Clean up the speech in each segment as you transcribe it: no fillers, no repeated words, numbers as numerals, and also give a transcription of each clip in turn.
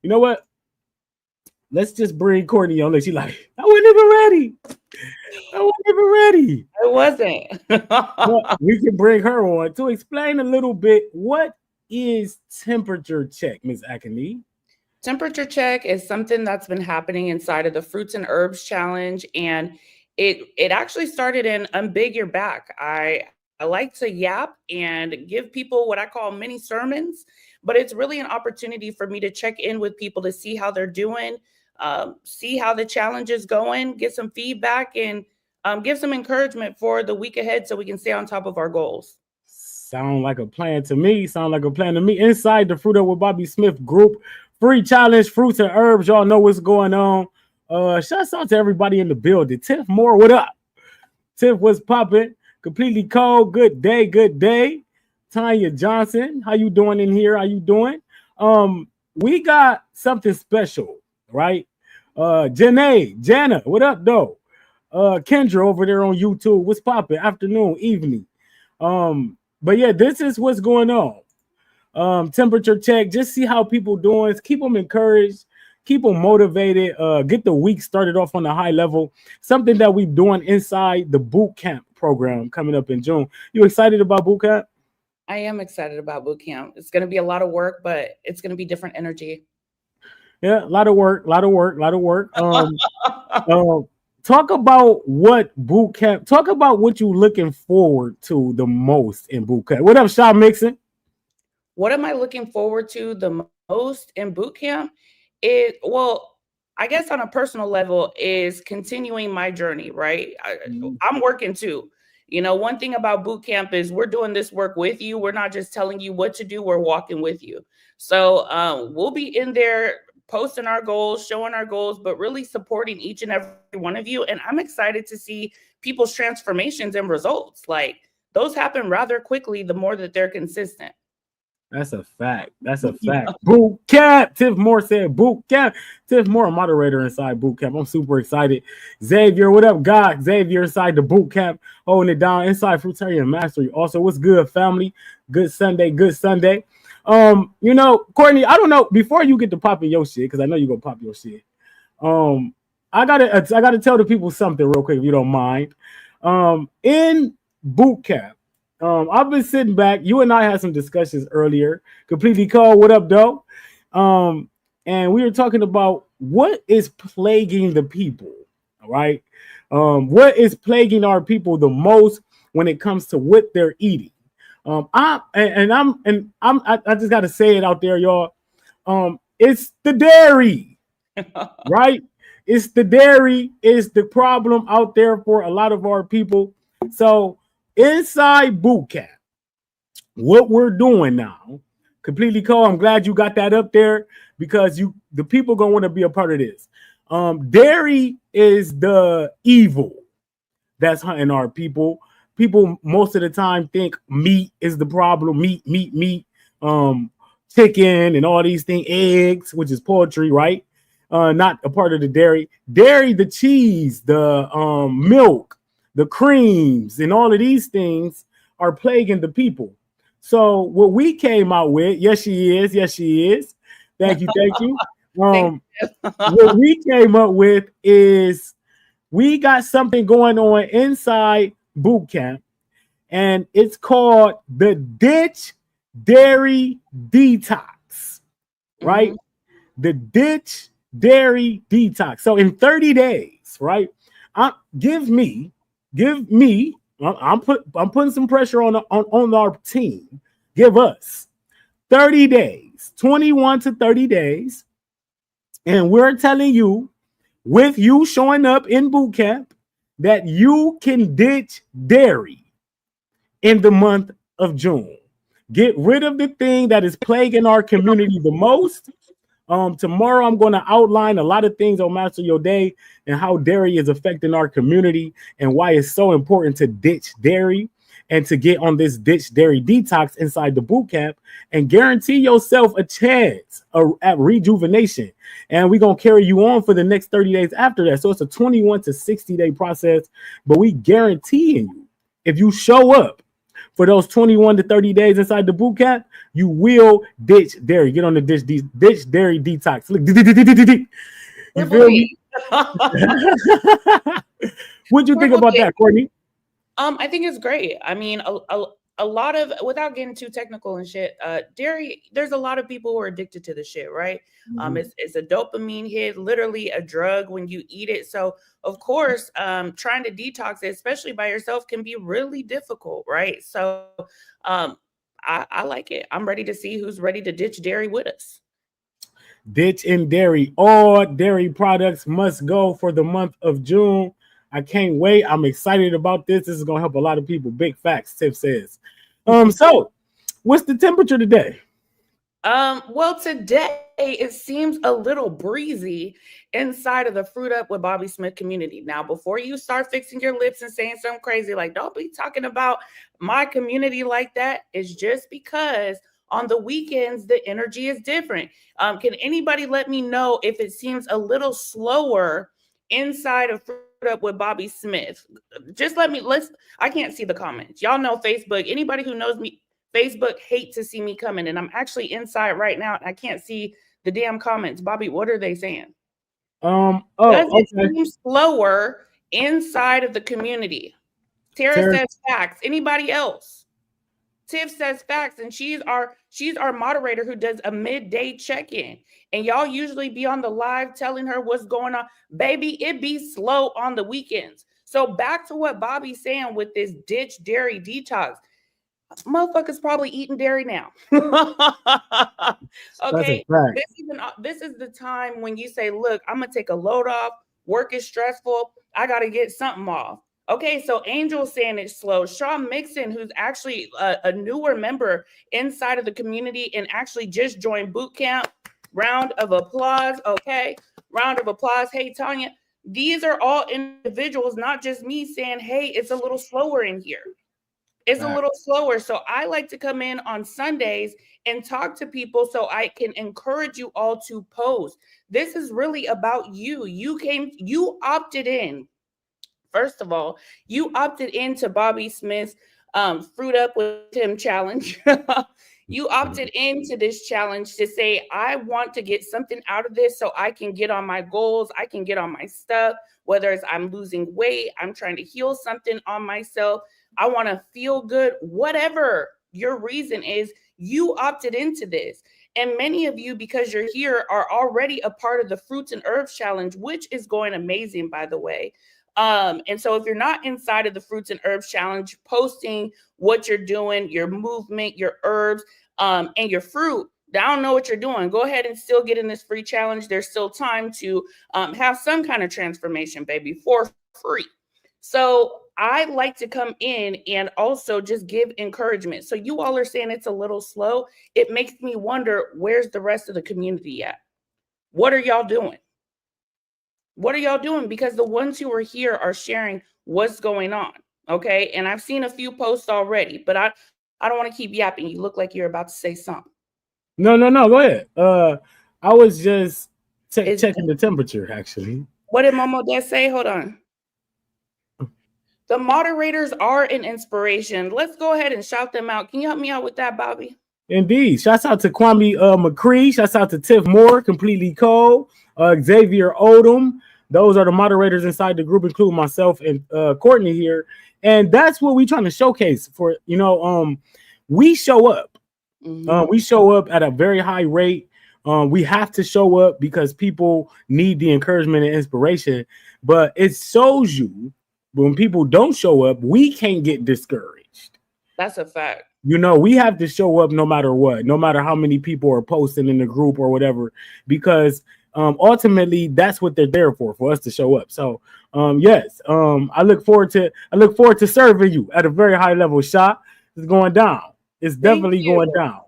You know what? Let's just bring Courtney on. She's like, I wasn't even ready. I wasn't even ready. I But wasn't. we can bring her on to explain a little bit what is temperature check, Ms. Akinniyi. Temperature check is something that's been happening inside of the Fruits and Herbs Challenge, and it actually started in Unbig Your Back. I like to yap and give people what I call mini sermons, but it's really an opportunity for me to check in with people to see how they're doing, see how the challenge is going, get some feedback, and give some encouragement for the week ahead so we can stay on top of our goals. Sound like a plan to me. Sound like a plan to me. Inside the Fruit Up with Bobby Smith group, free challenge, fruits and herbs. Y'all know what's going on. Shouts out to everybody in the building. Tiff Moore, what up? Tiff was popping. Completely cold. Good day, good day. Tanya Johnson, how you doing in here? How you doing? We got something special, right? Jana, what up, though? Kendra over there on YouTube, what's popping? Afternoon, evening. But yeah, this is what's going on. Temperature check, just see how people doing. Keep them encouraged, keep them motivated. Get the week started off on a high level. Something that we're doing inside the boot camp program coming up in June. You excited about boot camp? I am excited about boot camp. It's going to be a lot of work, but it's going to be different energy. Yeah, a lot of work, a lot of work, a lot of work. Talk about what boot camp. Talk about what you're looking forward to the most in boot camp. What up, Shaw Mixon? What am I looking forward to the most in boot camp? Well, I guess on a personal level is continuing my journey, right? I'm working too. You know, one thing about boot camp is we're doing this work with you. We're not just telling you what to do, we're walking with you. So we'll be in there posting our goals, showing our goals, but really supporting each and every one of you. And I'm excited to see people's transformations and results. Like those happen rather quickly the more that they're consistent. That's a fact. That's a fact. Boot camp. Tiff Moore said boot camp. Tiff Moore, a moderator inside boot camp. I'm super excited. Xavier, what up, God? Xavier inside the boot camp, holding it down inside Fruitarian Mastery. Also, what's good, family? Good Sunday. Good Sunday. Courtney, I don't know. Before you get to popping your shit, because I know you're gonna pop your shit. I gotta tell the people something real quick, if you don't mind. In boot camp. I've been sitting back. You and I had some discussions earlier. Completely cold. What up, though? And we were talking about what is plaguing the people. All right. What is plaguing our people the most when it comes to what they're eating? I just got to say it out there, y'all. It's the dairy, right? It's the dairy is the problem out there for a lot of our people. So inside boot camp, what we're doing now, completely cool. I'm glad you got that up there because the people gonna want to be a part of this. Dairy is the evil that's hunting our people. People most of the time think meat is the problem. Meat, chicken and all these things, eggs, which is poultry, right? Not a part of the dairy. Dairy, the cheese, the milk, the creams, and all of these things are plaguing the people. So what we came out with, yes, she is. Thank you. What we came up with is we got something going on inside boot camp, and it's called the Ditch Dairy Detox, right? Mm-hmm. The Ditch Dairy Detox. So in 30 days, right? Give me. I'm putting some pressure on our team. Give us 30 days, 21 to 30 days, and we're telling you, with you showing up in boot camp, that you can ditch dairy in the month of June. Get rid of the thing that is plaguing our community the most. Tomorrow, I'm going to outline a lot of things on Master Your Day and how dairy is affecting our community and why it's so important to ditch dairy and to get on this ditch dairy detox inside the boot camp and guarantee yourself a chance at rejuvenation. And we're going to carry you on for the next 30 days after that. So it's a 21 to 60 day process, but we guaranteeing you, if you show up for those 21 to 30 days inside the boot camp, you will ditch dairy. Get on the ditch dairy detox. Look, you feel me? What do you think about that, Courtney? I think it's great. I mean, a lot of, without getting too technical and shit, dairy, there's a lot of people who are addicted to the shit, right? It's a dopamine hit, literally a drug when you eat it. So of course, trying to detox it, especially by yourself, can be really difficult, right? So I like it. I'm ready to see who's ready to ditch dairy with us. Ditch in dairy. All dairy products must go for the month of June. I can't wait. I'm excited about this. This is going to help a lot of people. Big facts, Tiff says. So what's the temperature today? Well, today it seems a little breezy inside of the Fruit Up with Bobby Smith community. Now, before you start fixing your lips and saying something crazy, like don't be talking about my community like that, it's just because on the weekends the energy is different. Can anybody let me know if it seems a little slower inside of Fruit Up with Bobby Smith? Just I can't see the comments. Y'all know Facebook. Anybody who knows me, Facebook hate to see me coming, and I'm actually inside right now and I can't see the damn comments. Bobby, what are they saying? Does it seem slower inside of the community? Tara says facts. Anybody else? Tiff says facts, and she's our moderator who does a midday check-in. And y'all usually be on the live telling her what's going on. Baby, it be slow on the weekends. So back to what Bobby's saying with this ditch dairy detox. Motherfuckers probably eating dairy now. Okay, this is the time when you say, look, I'm gonna take a load off. Work is stressful. I gotta get something off. Okay, so Angel's saying it's slow. Sean Mixon, who's actually a newer member inside of the community and actually just joined boot camp. Round of applause. Okay, round of applause. Hey, Tanya, these are all individuals, not just me saying, hey, it's a little slower in here. It's a little slower. So I like to come in on Sundays and talk to people so I can encourage you all to post. This is really about you. You opted in. First of all, you opted into Bobby Smith's Fruit Up with Him challenge. You opted into this challenge to say, I want to get something out of this so I can get on my goals. I can get on my stuff, whether it's I'm losing weight, I'm trying to heal something on myself. I want to feel good, whatever your reason is, you opted into this. And many of you, because you're here, are already a part of the Fruits and Herbs Challenge, which is going amazing, by the way. And so if you're not inside of the Fruits and Herbs Challenge, posting what you're doing, your movement, your herbs, and your fruit, I don't know what you're doing. Go ahead and still get in this free challenge. There's still time to have some kind of transformation, baby, for free. So I like to come in and also just give encouragement. So you all are saying it's a little slow. It makes me wonder, where's the rest of the community at? What are y'all doing? What are y'all doing? Because the ones who are here are sharing what's going on. Okay. And I've seen a few posts already, but I don't want to keep yapping. You look like you're about to say something. No. Go ahead. I was just checking the temperature, actually. What did Momo Des say? Hold on. The moderators are an inspiration. Let's go ahead and shout them out. Can you help me out with that, Bobby? Indeed. Shouts out to Kwame McCree. Shouts out to Tiff Moore, Completely Cold, Xavier Odom. Those are the moderators inside the group, including myself and Courtney here. And that's what we're trying to showcase for, we show up. We show up at a very high rate. We have to show up because people need the encouragement and inspiration. But it shows you when people don't show up, we can't get discouraged. That's a fact. We have to show up no matter what, no matter how many people are posting in the group or whatever, because ultimately that's what they're there for us to show up. So yes, I look forward to serving you at a very high level. Shot is going down. It's definitely going down.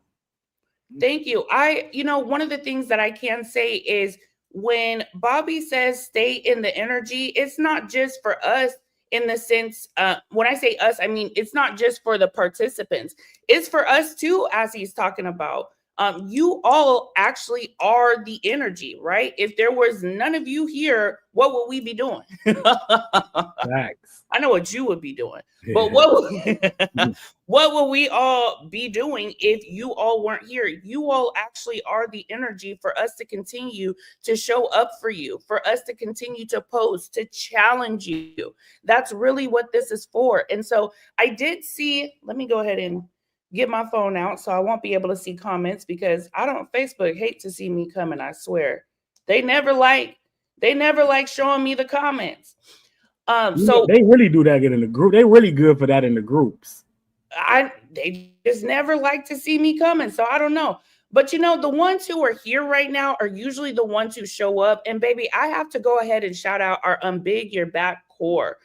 Thank you. One of the things that I can say is when Bobby says stay in the energy, it's not just for us in the sense, when I say us, I mean, it's not just for the participants. It's for us too, as he's talking about. You all actually are the energy, right? If there was none of you here, what would we be doing? Facts. I know what you would be doing, but what would we all be doing if you all weren't here? You all actually are the energy for us to continue to show up for you, for us to continue to post, to challenge you. That's really what this is for. And so I did see, let me go ahead and get my phone out so I won't be able to see comments, because I don't, Facebook hate to see me coming, I swear. They never like showing me the comments. So they really do that in the group. They really good for that in the groups. They just never like to see me coming. So I don't know. But you know, the ones who are here right now are usually the ones who show up. And baby, I have to go ahead and shout out our Unbig Your Back core.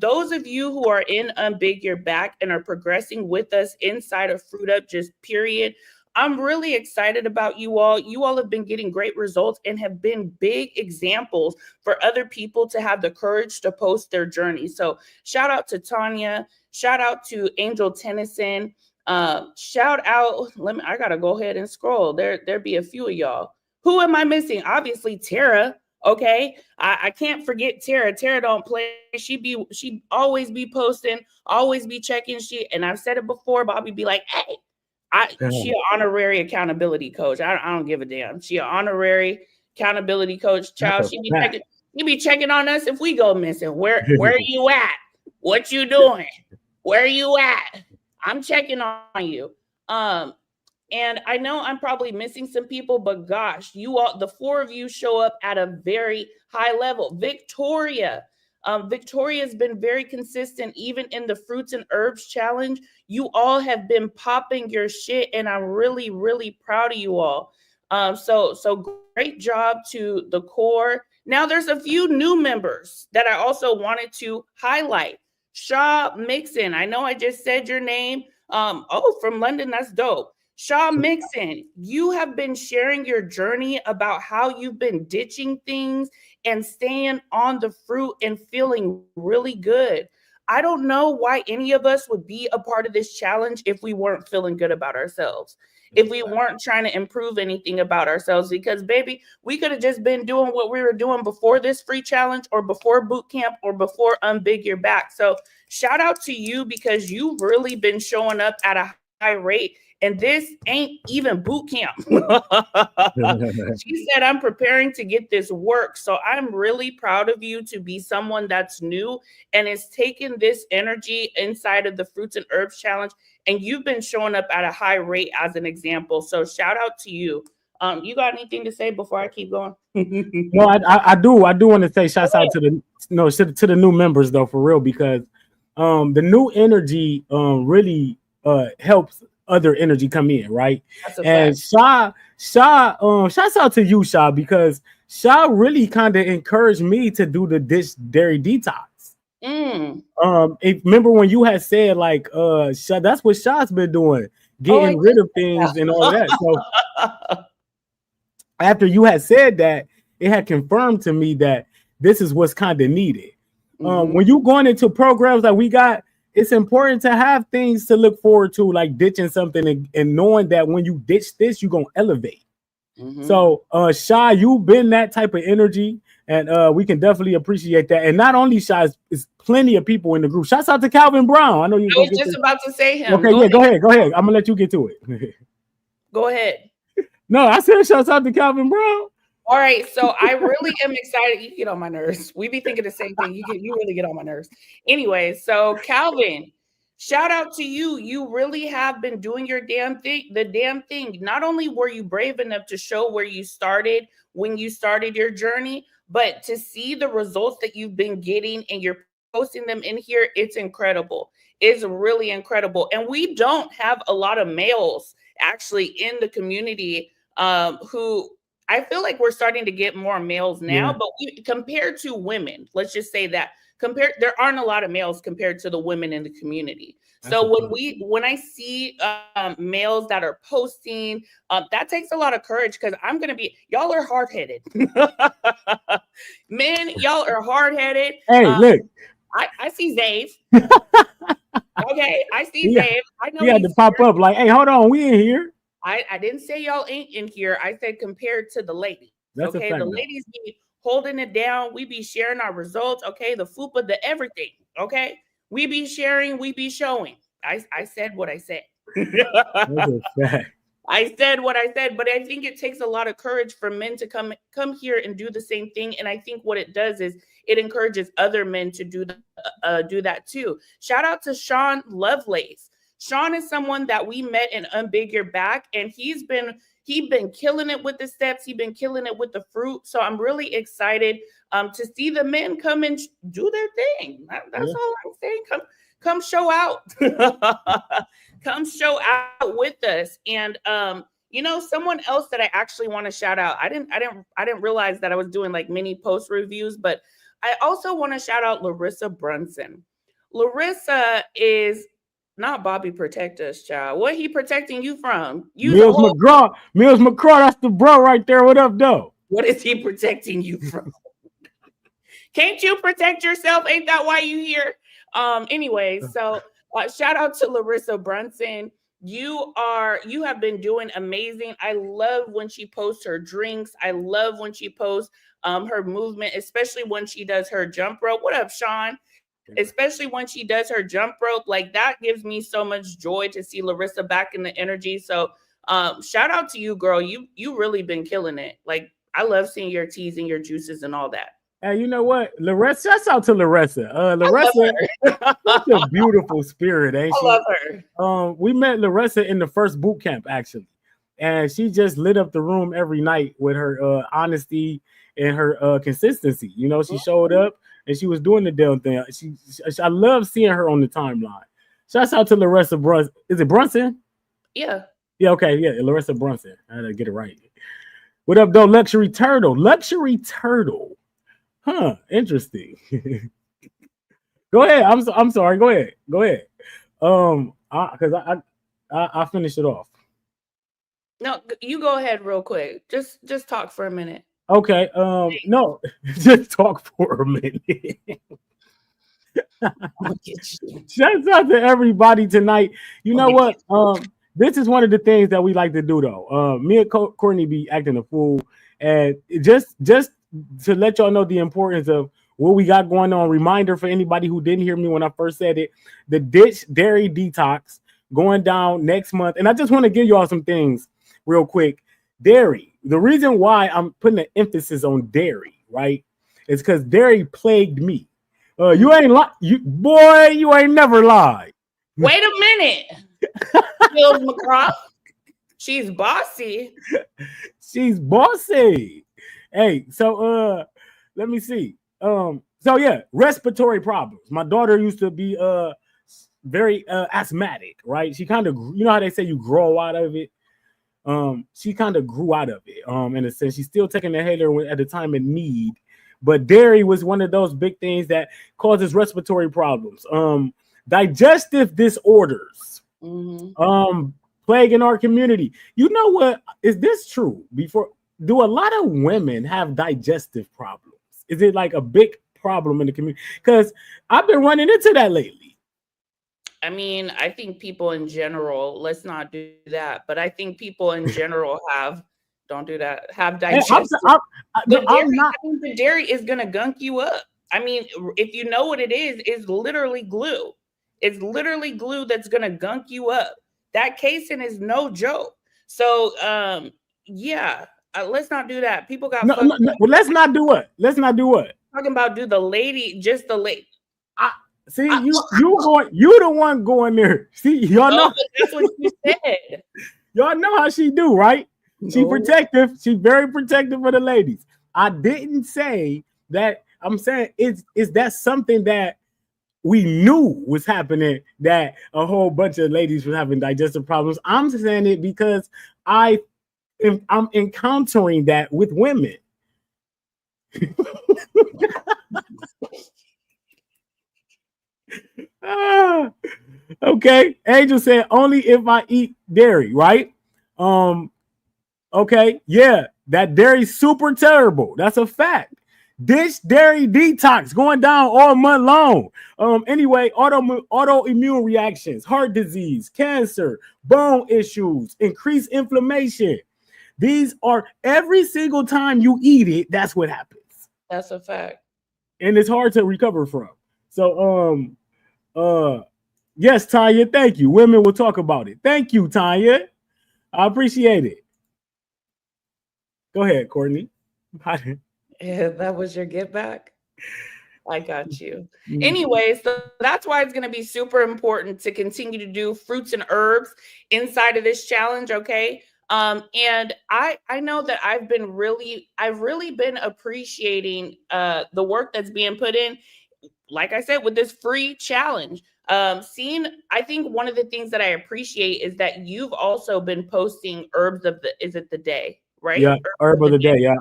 Those of you who are in Unbig Your Back and are progressing with us inside of Fruit Up, just period. I'm really excited about you all. You all have been getting great results and have been big examples for other people to have the courage to post their journey. So shout out to Tanya. Shout out to Angel Tennyson. Shout out. I gotta go ahead and scroll. There be a few of y'all. Who am I missing? Obviously, Tara. Okay. I can't forget Tara. Tara don't play. She always be posting, always be checking shit. And I've said it before, Bobby be like, hey. She an honorary accountability coach. I don't give a damn. She an honorary accountability coach. Child, she be checking on us if we go missing. Where you at? What you doing? Where you at? I'm checking on you. And I know I'm probably missing some people, but gosh, you all, the four of you show up at a very high level. Victoria's been very consistent, even in the fruits and herbs challenge. You all have been popping your shit, and I'm really, really proud of you all. So great job to the core. Now there's a few new members that I also wanted to highlight. Shaw Mixon, I know I just said your name. From London, that's dope. Shaw Mixon, you have been sharing your journey about how you've been ditching things and staying on the fruit and feeling really good. I don't know why any of us would be a part of this challenge if we weren't feeling good about ourselves, if we weren't trying to improve anything about ourselves, because baby, we could have just been doing what we were doing before this free challenge or before boot camp or before Unbig Your Back. So shout out to you, because you've really been showing up at a high rate. And this ain't even boot camp. She said, I'm preparing to get this work. So I'm really proud of you to be someone that's new and is taking this energy inside of the Fruits and Herbs Challenge. And you've been showing up at a high rate as an example. So shout out to you. You got anything to say before I keep going? No, I do want to say shouts out to the new members though, for real, because the new energy really helps other energy come in, right? And Sha, shouts out to you, Sha, because Sha really kind of encouraged me to do the dairy detox. Remember when you had said like Sha, that's what Sha's been doing, getting rid of things and all that. So after you had said that, it had confirmed to me that this is what's kind of needed. When you going into programs that we got, it's important to have things to look forward to, like ditching something and knowing that when you ditch this, you're going to elevate. So, Sha, you've been that type of energy, and we can definitely appreciate that. And not only Sha, it's plenty of people in the group. Shouts out to Calvin Brown. I know you. I was just about to say him. Okay, go ahead. I'm going to let you get to it. Go ahead. No, I said shouts out to Calvin Brown. All right, so I really am excited. You get on my nerves. We be thinking the same thing. You really get on my nerves. Anyway, so Calvin, shout out to you. You really have been doing your damn thing. Not only were you brave enough to show where you started when you started your journey, but to see the results that you've been getting and you're posting them in here, it's incredible. It's really incredible. And we don't have a lot of males actually in the community who I feel like we're starting to get more males now, but compared to women, let's just say that there aren't a lot of males compared to the women in the community. So when I see males that are posting, that takes a lot of courage, because y'all are hard-headed. Men, y'all are hard-headed. Hey, look. I see Zave. Okay, I see Zave. I know he had to pop up like, hey, hold on, we in here. I didn't say y'all ain't in here. I said compared to the ladies. That's okay, the ladies be holding it down. We be sharing our results. Okay, the FUPA, the everything. Okay, we be sharing. We be showing. I said what I said. That's a fact. I said what I said, but I think it takes a lot of courage for men to come here and do the same thing. And I think what it does is it encourages other men to do that too. Shout out to Sean Lovelace. Sean is someone that we met in Unbig Your Back, and he's been killing it with the steps. He's been killing it with the fruit. So I'm really excited to see the men come and do their thing. That's all I'm saying. Come show out. Come show out with us. And someone else that I actually want to shout out. I didn't realize that I was doing like mini post reviews, but I also want to shout out Larissa Brunson. Larissa is not Bobby Protect Us, child. What he protecting you from? Mills McGraw, that's the bro right there. What up, though? What is he protecting you from? Can't you protect yourself? Ain't that why you here? Anyway, so shout out to Larissa Brunson. You have been doing amazing. I love when she posts her drinks. I love when she posts her movement, especially when she does her jump rope. What up, Sean? Especially when she does her jump rope. Like, that gives me so much joy to see Larissa back in the energy. So shout out to you, girl. You really been killing it. Like, I love seeing your teas and your juices and all that. Hey, you know what? Larissa, shouts out to Larissa. Larissa, such a beautiful spirit, ain't she? I love her. We met Larissa in the first boot camp, actually. And she just lit up the room every night with her honesty and her consistency. You know, she showed up and she was doing the damn thing. I love seeing her on the timeline. Shouts out to Larissa Brunson. Is it Brunson? Yeah. Yeah, okay. Yeah, Larissa Brunson. I had to get it right. What up, though? Luxury Turtle. Huh, interesting. Go ahead. I'm sorry. Go ahead. Because I finished it off. No, you go ahead real quick. Just talk for a minute. Okay. No, just talk for a minute. Shouts out to everybody tonight. You know what? This is one of the things that we like to do, though. Me and Courtney be acting a fool, and just to let y'all know the importance of what we got going on. Reminder for anybody who didn't hear me when I first said it: the Ditch Dairy Detox going down next month. And I just want to give y'all some things real quick. Dairy. The reason why I'm putting an emphasis on dairy, right, is because dairy plagued me. You ain't you ain't never lied. Wait a minute. Mills McGraw. She's bossy. She's bossy. Hey, so let me see. So yeah, respiratory problems. My daughter used to be very asthmatic, right? She kind of, you know how they say you grow out of it. She kind of grew out of it. In a sense, she's still taking the inhaler at the time of need, but dairy was one of those big things that causes respiratory problems. Digestive disorders, plaguing our community. You know what? Is this true? Do a lot of women have digestive problems? Is it like a big problem in the community? Because I've been running into that lately. I mean, I think people in general, let's not do that, but I think people in general have digestive. The dairy is going to gunk you up. I mean, if you know what it is, it's literally glue. It's literally glue that's going to gunk you up. That casein is no joke. So, yeah. Let's not do that. People got no. Well, let's not do what? Talking about just the lady. See, you the one going there. See, y'all know that's what you said. Y'all know how she do, right? She protective. She's very protective for the ladies. I didn't say that. I'm saying is that something that we knew was happening, that a whole bunch of ladies were having digestive problems. I'm saying it because I'm encountering that with women. Okay. Angel said only if I eat dairy, right? Okay. Yeah, that dairy's super terrible. That's a fact. Dish Dairy Detox going down all month long. Anyway, autoimmune reactions, heart disease, cancer, bone issues, increased inflammation. These are every single time you eat it, that's what happens. That's a fact. And it's hard to recover from. So yes, Tanya, thank you. Women will talk about it. Thank you, Tanya. I appreciate it. Go ahead, Courtney. Yeah, that was your get back. I got you. Anyway, so that's why it's going to be super important to continue to do fruits and herbs inside of this challenge. Okay. And I know that I've really been appreciating the work that's being put in, like I said, with this free challenge. I think one of the things that I appreciate is that you've also been posting herbs of the day, right? Yeah, herb of the day, yeah.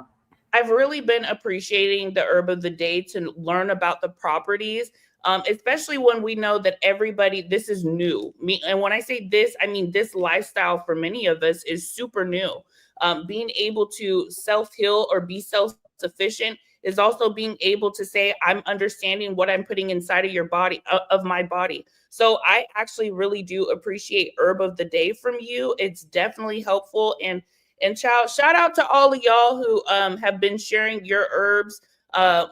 I've really been appreciating the herb of the day to learn about the properties, especially when we know that this is new. And when I say this, I mean this lifestyle for many of us is super new. Being able to self-heal or be self-sufficient is also being able to say, I'm understanding what I'm putting inside of your body, of my body. So I actually really do appreciate herb of the day from you. It's definitely helpful. And shout out to all of y'all who have been sharing your herbs,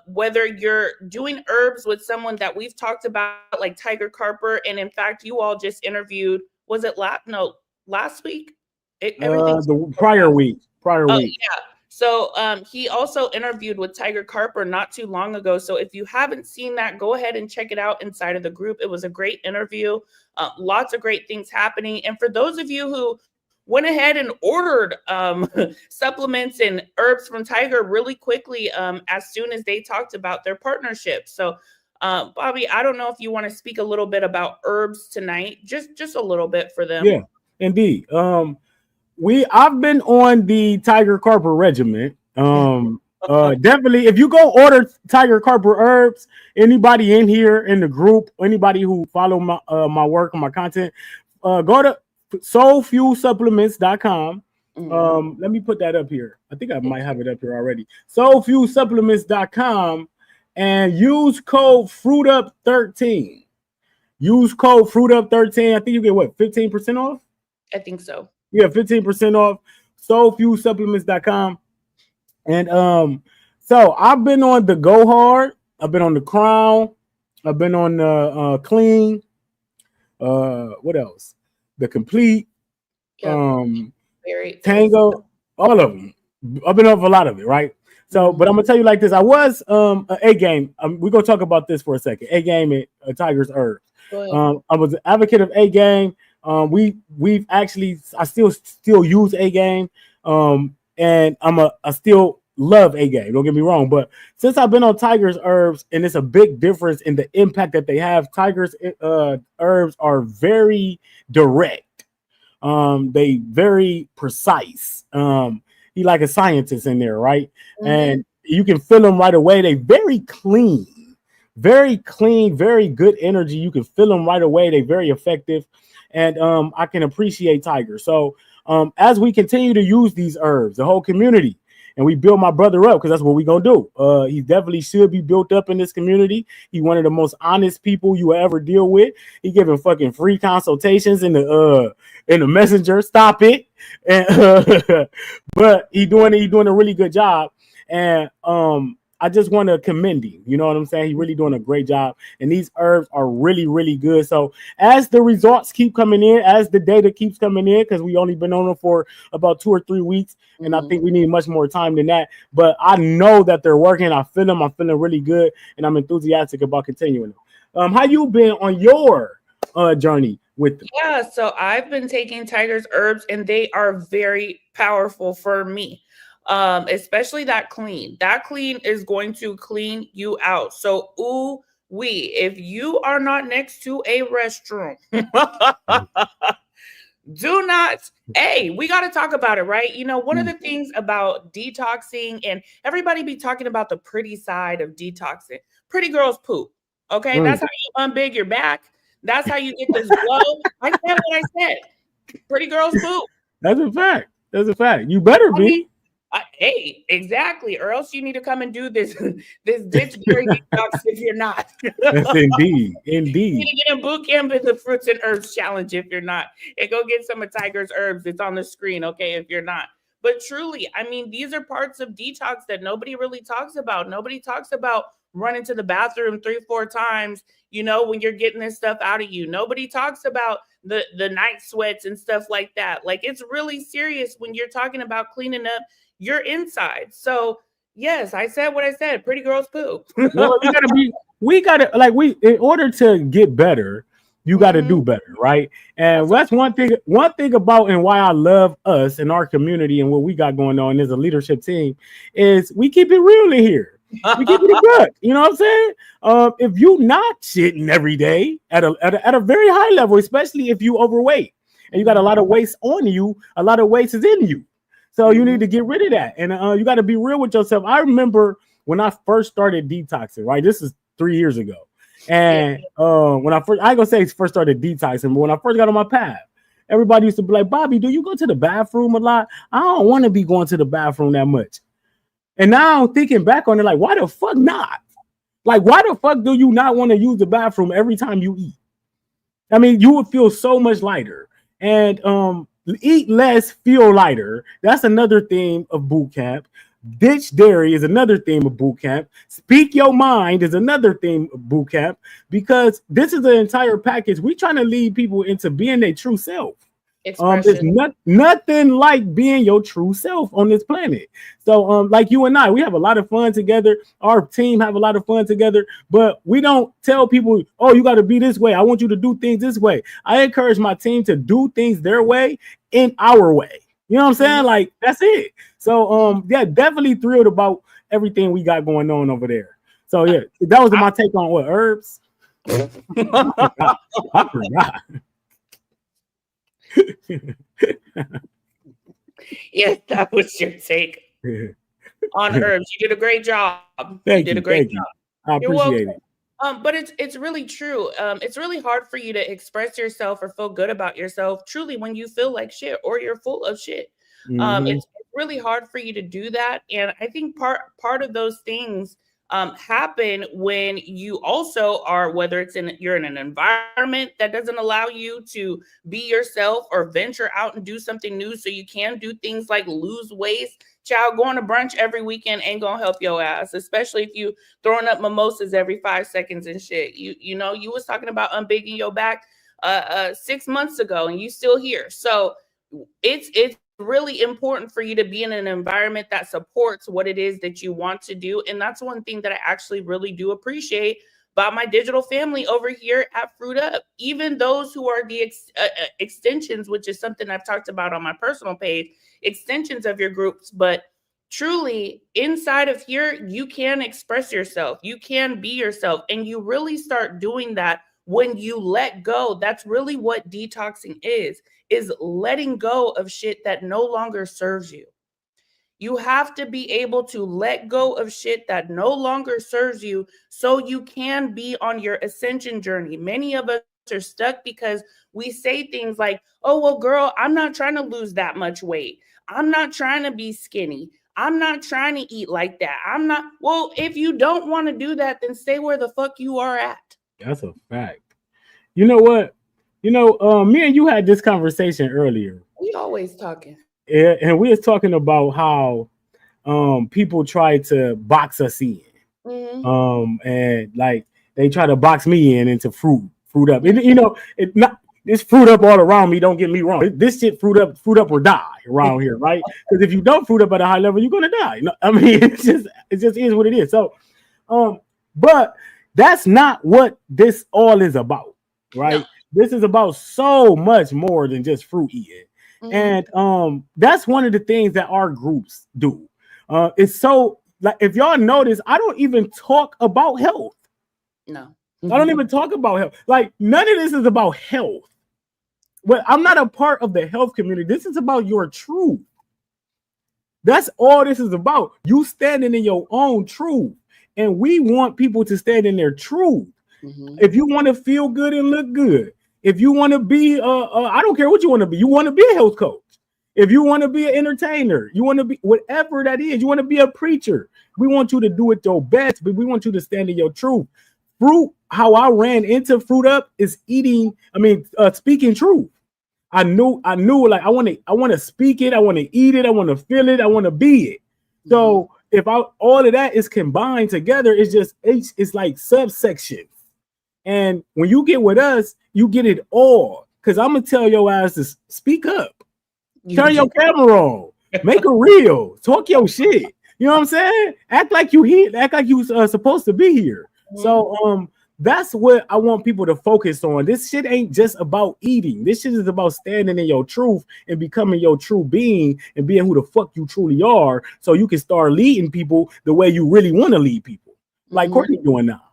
whether you're doing herbs with someone that we've talked about, like Tiger Carper. And in fact, you all just interviewed, was it last week? The prior week. Yeah. So he also interviewed with Tiger Carper not too long ago. So if you haven't seen that, go ahead and check it out inside of the group. It was a great interview. Lots of great things happening. And for those of you who went ahead and ordered supplements and herbs from Tiger really quickly as soon as they talked about their partnership. So, Bobby, I don't know if you want to speak a little bit about herbs tonight, just a little bit for them. Yeah, indeed. I've been on the Tiger Carper regimen. Definitely, if you go order Tiger Carper herbs, anybody in here in the group, anybody who follow my work and my content, go to soulfuelsupplements.com. Let me put that up here. I think I might have it up here already. soulfuelsupplements.com and use code FruitUp13. Use code FruitUp13. I think you get what, 15% off? I think so. Yeah, 15% off. soulfuelsupplements.com. And so I've been on the Go Hard, I've been on the Crown, I've been on the Clean. What else? The Complete, Tango, all of them. I've been off a lot of it, right? So, but I'm gonna tell you like this: I was A game. We're gonna talk about this for a second. A game at Tiger's Herbs. I was an advocate of A game. We've actually, I still use A game, and I still love A game. Don't get me wrong, but since I've been on Tiger's Herbs, and it's a big difference in the impact that they have. Tiger's herbs are very direct. They very precise. He like a scientist in there, right? Mm-hmm. And you can feel them right away. They very clean, very good energy. You can feel them right away. They very effective, and I can appreciate Tiger. So as we continue to use these herbs, the whole community, and we build my brother up, because that's what we're going to do. He definitely should be built up in this community. He's one of the most honest people you will ever deal with. He giving fucking free consultations in the messenger. Stop it. And, but he's doing a really good job. And I just want to commend him. You know what I'm saying? He's really doing a great job. And these herbs are really, really good. So as the results keep coming in, as the data keeps coming in, because we only been on them for about 2 or 3 weeks, and I think we need much more time than that. But I know that they're working. I feel them. I'm feeling really good, and I'm enthusiastic about continuing them. How you been on your journey with them? Yeah, so I've been taking Tiger's herbs, and they are very powerful for me. Especially that clean. That clean is going to clean you out. So, if you are not next to a restroom, do not. Hey, we got to talk about it, right? You know, one of the things about detoxing, and everybody be talking about the pretty side of detoxing. Pretty girls poop. Okay, that's how you unbig your back. That's how you get this glow. I said what I said. Pretty girls poop. That's a fact. You better be. Hey, exactly. Or else you need to come and do this ditch dairy detox if you're not. Yes, indeed. You need to get in boot camp in the fruits and herbs challenge if you're not. And go get some of Tiger's herbs. It's on the screen, okay, if you're not. But truly, I mean, these are parts of detox that nobody really talks about. Nobody talks about running to the bathroom 3-4 times, you know, when you're getting this stuff out of you. Nobody talks about the night sweats and stuff like that. Like, it's really serious when you're talking about cleaning up your inside. So yes, I said what I said. Pretty girls poop. Well, in order to get better, you got to do better, right? And that's one thing about and why I love us and our community and what we got going on as a leadership team is we keep it real in here. We keep it good. You know what I'm saying? If you not shitting every day at a very high level, especially if you overweight and you got a lot of waste on you, a lot of waste is in you. So you need to get rid of that. And you got to be real with yourself. I remember when I first started detoxing, right? This is 3 years ago. And when I ain't gonna say first started detoxing, but when I first got on my path, everybody used to be like, Bobby, do you go to the bathroom a lot? I don't want to be going to the bathroom that much. And now thinking back on it, like, why the fuck not? Like, why the fuck do you not want to use the bathroom every time you eat? I mean, you would feel so much lighter. And eat less, feel lighter. That's another theme of boot camp. Ditch dairy is another theme of boot camp. Speak your mind is another theme of boot camp, because this is an entire package. We're trying to lead people into being their true self. It's nothing like being your true self on this planet. So like you and I, we have a lot of fun together. Our team have a lot of fun together, but we don't tell people, oh, you got to be this way. I want you to do things this way. I encourage my team to do things their way in our way. You know what I'm saying? Like, that's it. So yeah, definitely thrilled about everything we got going on over there. So yeah, that was my take on what herbs. I forgot. Yes, that was your take on herbs. You did a great job. Thank you. I appreciate it. But it's really true. It's really hard for you to express yourself or feel good about yourself truly when you feel like shit or you're full of shit. It's really hard for you to do that. And I think part of those things happen when you also are, whether you're in an environment that doesn't allow you to be yourself or venture out and do something new, so you can do things like lose weight. Child, going to brunch every weekend ain't gonna help your ass, especially if you throwing up mimosas every 5 seconds and shit. You know, you was talking about unbigging your back 6 months ago, and you still here. So it's really important for you to be in an environment that supports what it is that you want to do. And that's one thing that I actually really do appreciate about my digital family over here at Fruit Up. Even those who are the extensions, which is something I've talked about on my personal page, extensions of your groups, but truly inside of here, you can express yourself, you can be yourself, and you really start doing that when you let go. That's really what detoxing is letting go of shit that no longer serves you. You have to be able to let go of shit that no longer serves you so you can be on your ascension journey. Many of us are stuck because we say things like, oh, well, girl, I'm not trying to lose that much weight. I'm not trying to be skinny. I'm not trying to eat like that. I'm not. Well, if you don't want to do that, then stay where the fuck you are at. That's a fact. You know what? You know, me and you had this conversation earlier. We always talking. And we was talking about how people try to box us in. And like they try to box me into fruit up. And, you know, it's not this fruit up all around me, don't get me wrong. This shit fruit up or die around here, right? Because if you don't fruit up at a high level, you're gonna die. You know, I mean, it just is what it is. So but that's not what this all is about, right? No. This is about so much more than just fruit eating. And that's one of the things that our groups do. It's so, like, if y'all notice, I don't even talk about health. No. I don't even talk about health. Like, none of this is about health. But I'm not a part of the health community. This is about your truth. That's all this is about. You standing in your own truth. And we want people to stand in their truth. If you want to feel good and look good, if you want to be, I don't care what you want to be. You want to be a health coach. If you want to be an entertainer, you want to be whatever that is, you want to be a preacher. We want you to do it your best, but we want you to stand in your truth. Fruit, how I ran into Fruit Up is speaking truth. I knew like I want to speak it, I want to eat it, I want to feel it, I want to be it. So if all of that is combined together, it's like subsections. And when you get with us, you get it all. Because I'm gonna tell your ass to speak up. Turn your camera on. Make a reel. Talk your shit. You know what I'm saying? Act like you here. Act like you supposed to be here. So that's what I want people to focus on. This shit ain't just about eating. This shit is about standing in your truth and becoming your true being and being who the fuck you truly are, so you can start leading people the way you really want to lead people, like Courtney doing now.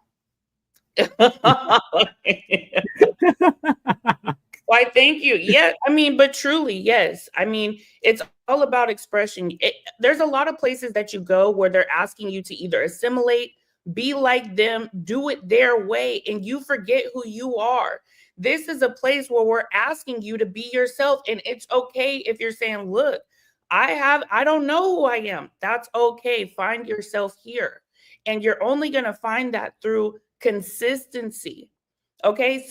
Why, thank you. Yeah, I mean, but truly, yes. I mean, it's all about expression. There's a lot of places that you go where they're asking you to either assimilate, be like them, do it their way, and you forget who you are. This is a place where we're asking you to be yourself, and it's okay if you're saying, look, I don't know who I am. That's okay. Find yourself here. And you're only going to find that through consistency. Okay,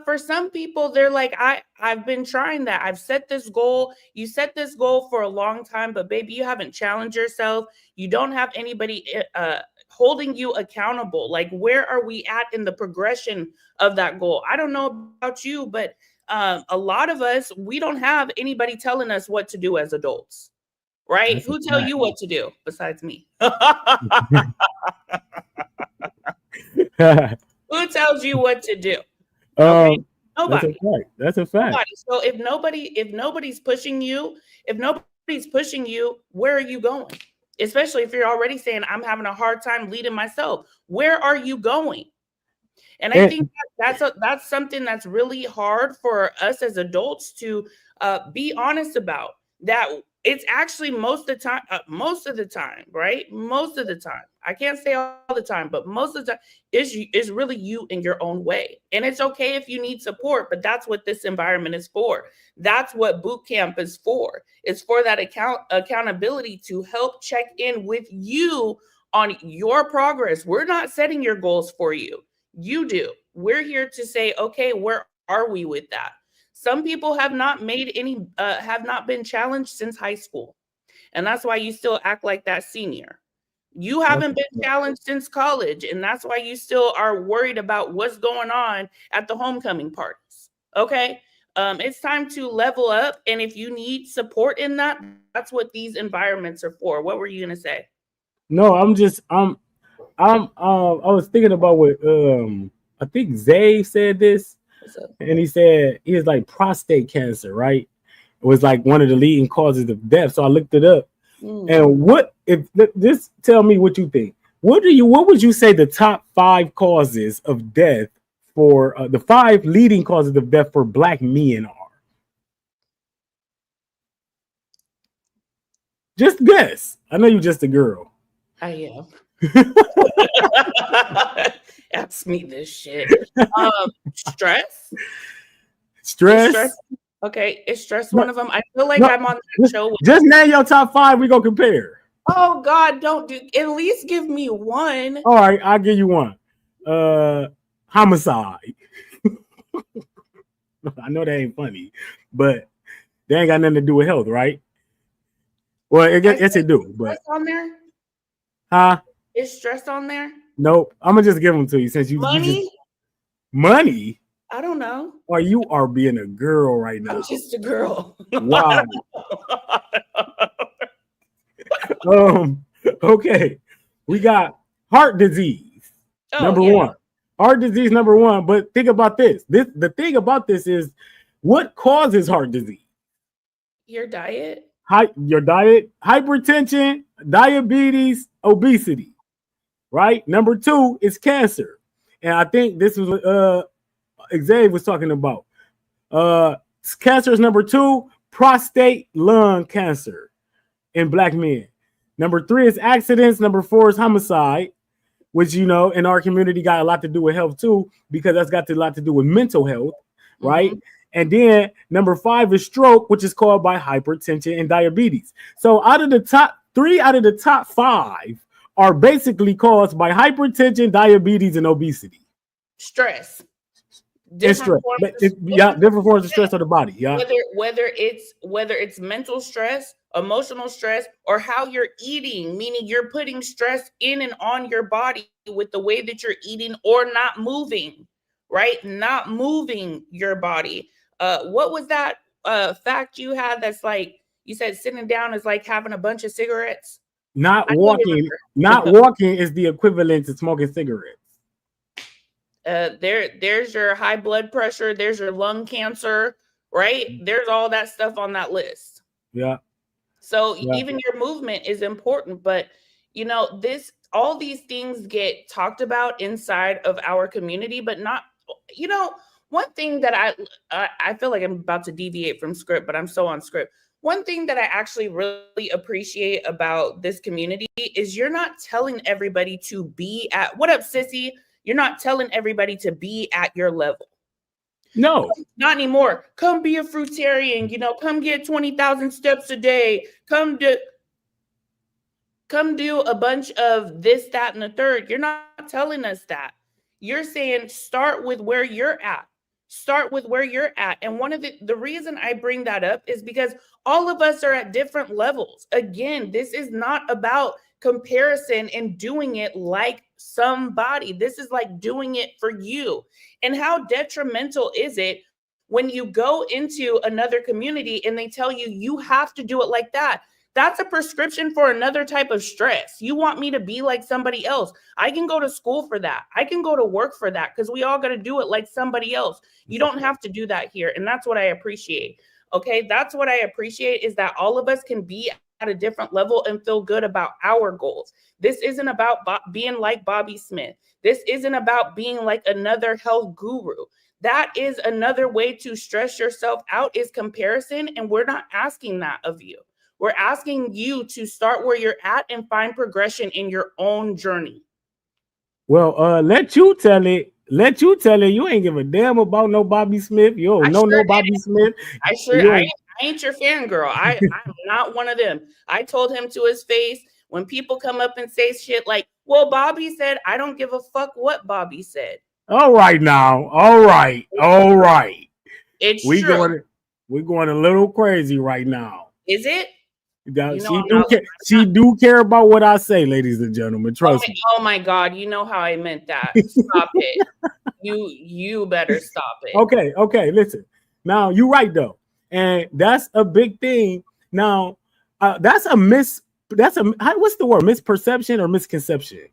for some people, they're like, I've been trying that. I've set this goal. You set this goal for a long time, but baby, you haven't challenged yourself. You don't have anybody holding you accountable. Like, where are we at in the progression of that goal? I don't know about you, but a lot of us, we don't have anybody telling us what to do as adults, right? Who tell you what to do besides me? Who tells you what to do? Okay? Nobody. That's a fact. Nobody. So if nobody's pushing you, where are you going? Especially if you're already saying, I'm having a hard time leading myself. Where are you going? And I think that's something that's really hard for us as adults to be honest about. That it's actually most of the time, right? Most of the time. I can't say all the time, but most of the time is really you in your own way. And it's okay if you need support, but that's what this environment is for. That's what boot camp is for. It's for that accountability to help check in with you on your progress. We're not setting your goals for you. You do. We're here to say, okay, where are we with that? Some people have not been challenged since high school. And that's why you still act like that senior. You haven't been challenged since college. And that's why you still are worried about what's going on at the homecoming parties. Okay. It's time to level up. And if you need support in that, that's what these environments are for. What were you going to say? No, I was thinking about what, I think Zay said this. And he said he has like prostate cancer, right? It was like one of the leading causes of death. So I looked it up. And just tell me what you think. What would you say the top 5 causes of death for the 5 leading causes of death for Black men are? Just guess. I know you're just a girl. I am. Ask me this shit. Stress. Okay, is stress one of them? I feel like I'm on the show. Just name your top 5. We gonna compare. Oh God, don't do. At least give me one. All right, I'll give you one. Homicide. I know that ain't funny, but they ain't got nothing to do with health, right? Well, yes, it do. But on there? Huh? Is stress on there? Nope. I'm gonna just give them to you since you money. Money. I don't know. Or you are being a girl right now. I'm just a girl. Wow. Okay. We got heart disease. Number 1. Heart disease number 1. But think about this. The thing about this is what causes heart disease? Your diet. Your diet, hypertension, diabetes, obesity. Right? Number 2 is cancer. And I think this was Xavier was talking about. Cancer is number 2, prostate lung cancer in Black men. Number 3 is accidents. Number 4 is homicide, which, in our community got a lot to do with health too, because that's got a lot to do with mental health, right? And then number 5 is stroke, which is caused by hypertension and diabetes. So out of the top 3 out of the top 5 are basically caused by hypertension, diabetes, and obesity. Stress. Different forms of stress on the body. Yeah. Whether it's mental stress, emotional stress, or how you're eating, meaning you're putting stress in and on your body with the way that you're eating or not moving, right? Not moving your body. What was that fact you had that's like, you said sitting down is like having a bunch of cigarettes? Not walking is the equivalent to smoking cigarettes. There's your high blood pressure, there's your lung cancer, right? There's all that stuff on that list. Yeah. So even your movement is important, but you know, all these things get talked about inside of our community, but not, you know, one thing that I feel like I'm about to deviate from script, but I'm so on script. One thing that I actually really appreciate about this community is you're not telling everybody to be at, what up, sissy? You're not telling everybody to be at your level. No, not anymore. Come be a fruitarian, you know, come get 20,000 steps a day. Come do a bunch of this, that, and the third. You're not telling us that. You're saying start with where you're at. Start with where you're at. And one of the reason I bring that up is because all of us are at different levels. Again, this is not about comparison and doing it like somebody. This is like doing it for you. And how detrimental is it when you go into another community and they tell you you have to do it like that? That's a prescription for another type of stress. You want me to be like somebody else. I can go to school for that. I can go to work for that because we all got to do it like somebody else. You don't have to do that here. And that's what I appreciate. Okay, that's what I appreciate is that all of us can be at a different level and feel good about our goals. This isn't about being like Bobby Smith. This isn't about being like another health guru. That is another way to stress yourself out is comparison. And we're not asking that of you. We're asking you to start where you're at and find progression in your own journey. Well, let you tell it. You ain't give a damn about no Bobby Smith. You don't know no Bobby Smith. I ain't your fangirl. I'm not one of them. I told him to his face when people come up and say shit like, well, Bobby said, I don't give a fuck what Bobby said. All right now. All right. It's true. We're going a little crazy right now. Is it? She do care about what I say, ladies and gentlemen. Trust me. Oh my God, you know how I meant that. Stop it. You better stop it. Okay. Listen. Now you're right though, and that's a big thing. Now, what's the word? Misperception or misconception?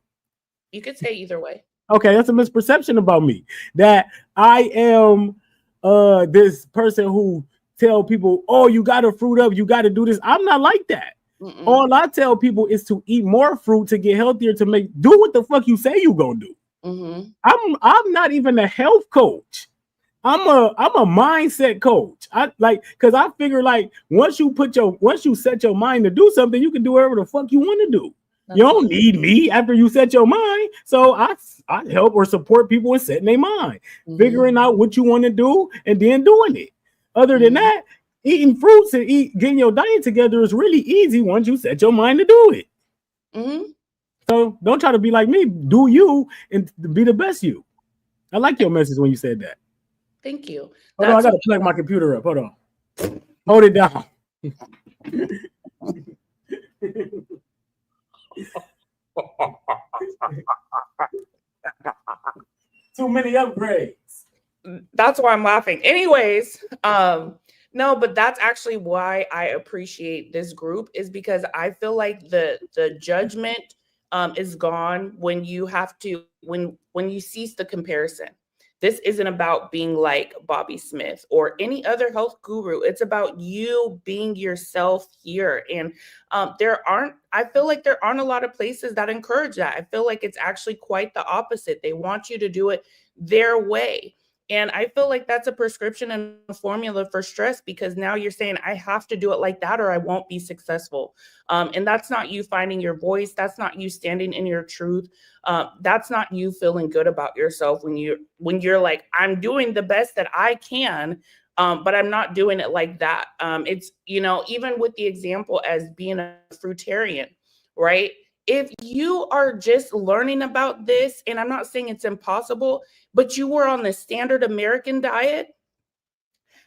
You could say either way. Okay, that's a misperception about me that I am this person who tell people, oh, you got to fruit up, you got to do this. I'm not like that. Mm-mm. All I tell people is to eat more fruit to get healthier, to do what the fuck you say you gonna do. Mm-hmm. I'm not even a health coach. I'm a mindset coach. Because I figure like once you set your mind to do something, you can do whatever the fuck you want to do. You don't need me after you set your mind. So I help or support people in setting their mind, figuring out what you want to do and then doing it. Other than that, eating fruits and getting your diet together is really easy once you set your mind to do it. Mm-hmm. So don't try to be like me. Do you and be the best you. I like your message when you said that. Thank you. Hold on, I got to plug my computer up. Hold on. Hold it down. Too many upgrades. That's why I'm laughing. Anyways, no, but that's actually why I appreciate this group is because I feel like the judgment is gone when you have to when you cease the comparison. This isn't about being like Bobby Smith or any other health guru. It's about you being yourself here. And I feel like there aren't a lot of places that encourage that. I feel like it's actually quite the opposite. They want you to do it their way. And I feel like that's a prescription and a formula for stress because now you're saying, I have to do it like that or I won't be successful. And that's not you finding your voice. That's not you standing in your truth. That's not you feeling good about yourself when you're like, I'm doing the best that I can. But I'm not doing it like that. It's, even with the example as being a fruitarian, right? If you are just learning about this, and I'm not saying it's impossible, but you were on the standard American diet,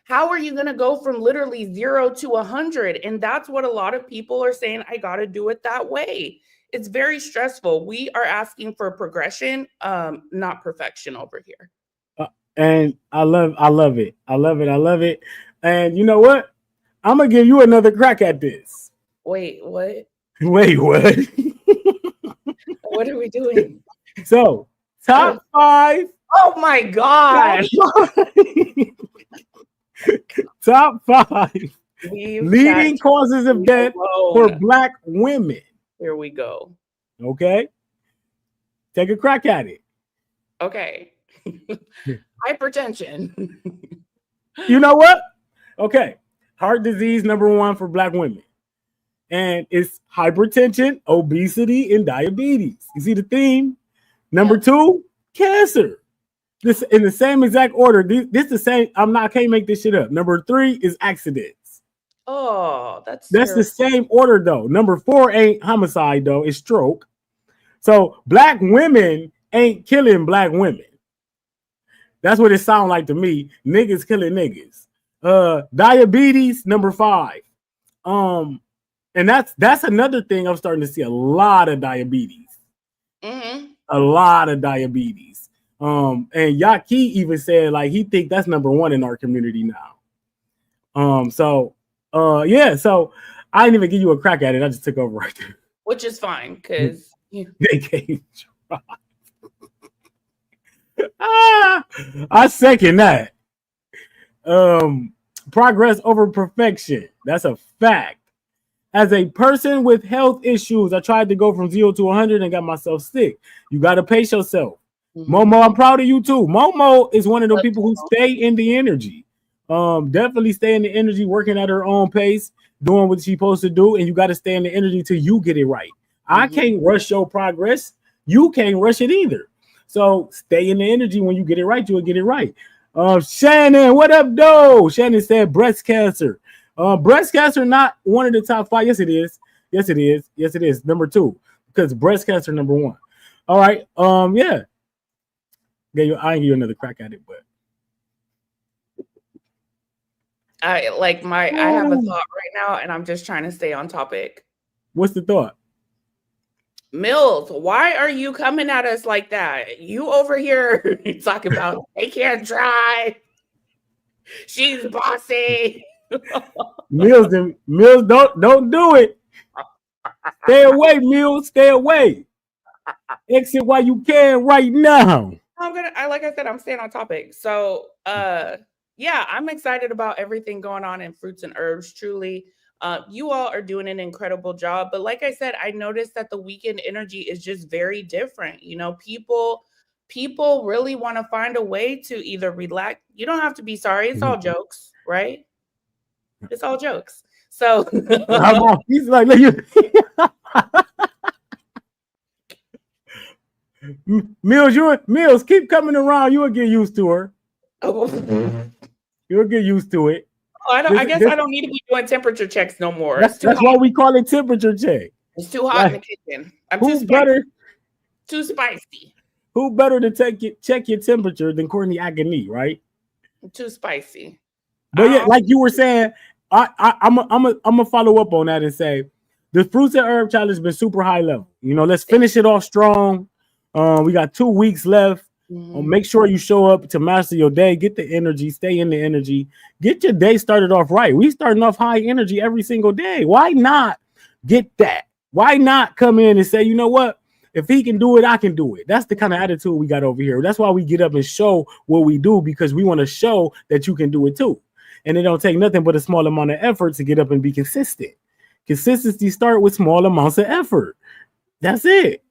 how are you going to go from literally 0 to 100? And that's what a lot of people are saying. I got to do it that way. It's very stressful. We are asking for progression, not perfection over here. And I love it. I love it. And you know what? I'm gonna give you another crack at this. Wait, what? Wait, what? What are we doing? So, top 5. Oh my God. Top 5 leading causes of death for Black women. Here we go. Okay. Take a crack at it. Okay. Hypertension. You know what? Okay. Heart disease, number 1 for Black women. And it's hypertension, obesity, and diabetes. You see the theme? Number 2, cancer. This in the same exact order. This the same. I can't make this shit up. Number 3 is accidents. Oh, that's the same order though. Number 4 ain't homicide though. It's stroke. So Black women ain't killing Black women. That's what it sounds like to me. Niggas killing niggas. Diabetes, number 5. And that's another thing I'm starting to see a lot of diabetes. Mm-hmm. A lot of diabetes. And Yaki even said like he think that's number 1 in our community now. So I didn't even give you a crack at it. I just took over right there. Which is fine because they can't try. I second that. Progress over perfection. That's a fact. As a person with health issues, I tried to go from 0 to 100 and got myself sick. You got to pace yourself. Mm-hmm. Momo, I'm proud of you too. Momo is one of the people who stay in the energy. Definitely stay in the energy, working at her own pace, doing what she's supposed to do, and you got to stay in the energy till you get it right. Mm-hmm. I can't rush your progress. You can't rush it either. So stay in the energy. When you get it right, you'll get it right. Shannon, what up, though? Shannon said breast cancer. Breast cancer not one of the top 5. Yes, it is. Yes, it is. Yes, it is. Number 2, because breast cancer number 1. All right. Yeah. I ain't give you another crack at it, but I have a thought right now, and I'm just trying to stay on topic. What's the thought? Mills, why are you coming at us like that? You over here talking about they can't drive. She's bossy. Mills, don't do it. Stay away, Mills. Stay away. Exit while you can right now. Like I said, I'm staying on topic. So yeah, I'm excited about everything going on in fruits and herbs. Truly. You all are doing an incredible job. But like I said, I noticed that the weekend energy is just very different. People really want to find a way to either relax. You don't have to be sorry. It's all jokes, right? It's all jokes. So he's like, Mills, keep coming around. You'll get used to her. You'll get used to it. I don't need to be doing temperature checks no more. That's why we call it temperature check. It's too hot in the kitchen. I'm too spicy. Too spicy. Who better to check your temperature than Courtney Akinniyi, right? I'm too spicy. But yeah, like you were saying, I'm gonna follow up on that and say the fruits and herb challenge has been super high level. Let's finish it off strong. We got 2 weeks left. Mm-hmm. Make sure you show up to master your day. Get the energy. Stay in the energy. Get your day started off right. We starting off high energy every single day. Why not get that? Why not come in and say, you know what? If he can do it, I can do it. That's the kind of attitude we got over here. That's why we get up and show what we do, because we want to show that you can do it too. And it don't take nothing but a small amount of effort to get up and be consistent. Consistency start with small amounts of effort. That's it.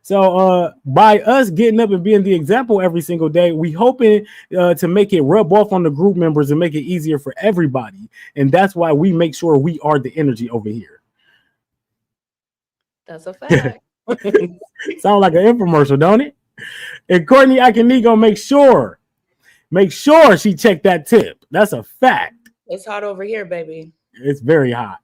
So by us getting up and being the example every single day, we hoping to make it rub off on the group members and make it easier for everybody. And that's why we make sure we are the energy over here. That's a fact. Sound like an infomercial, don't it? And Courtney Akinniyi gonna make sure make sure she checked that tip. That's a fact. It's hot over here, baby. It's very hot.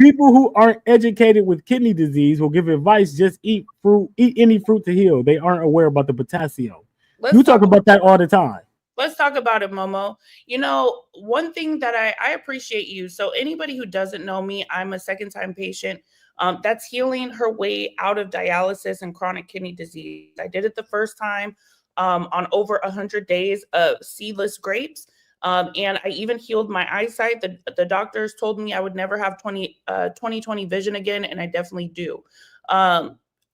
People who aren't educated with kidney disease will give advice: just eat fruit, eat any fruit to heal. They aren't aware about the potassium. You talk about that all the time. Let's talk about it, Momo. You know, one thing that I appreciate you. So anybody who doesn't know me, I'm a second-time patient that's healing her way out of dialysis and chronic kidney disease. I did it the first time on over 100 days of seedless grapes. And I even healed my eyesight. The doctors told me I would never have 20/20 vision again, and I definitely do.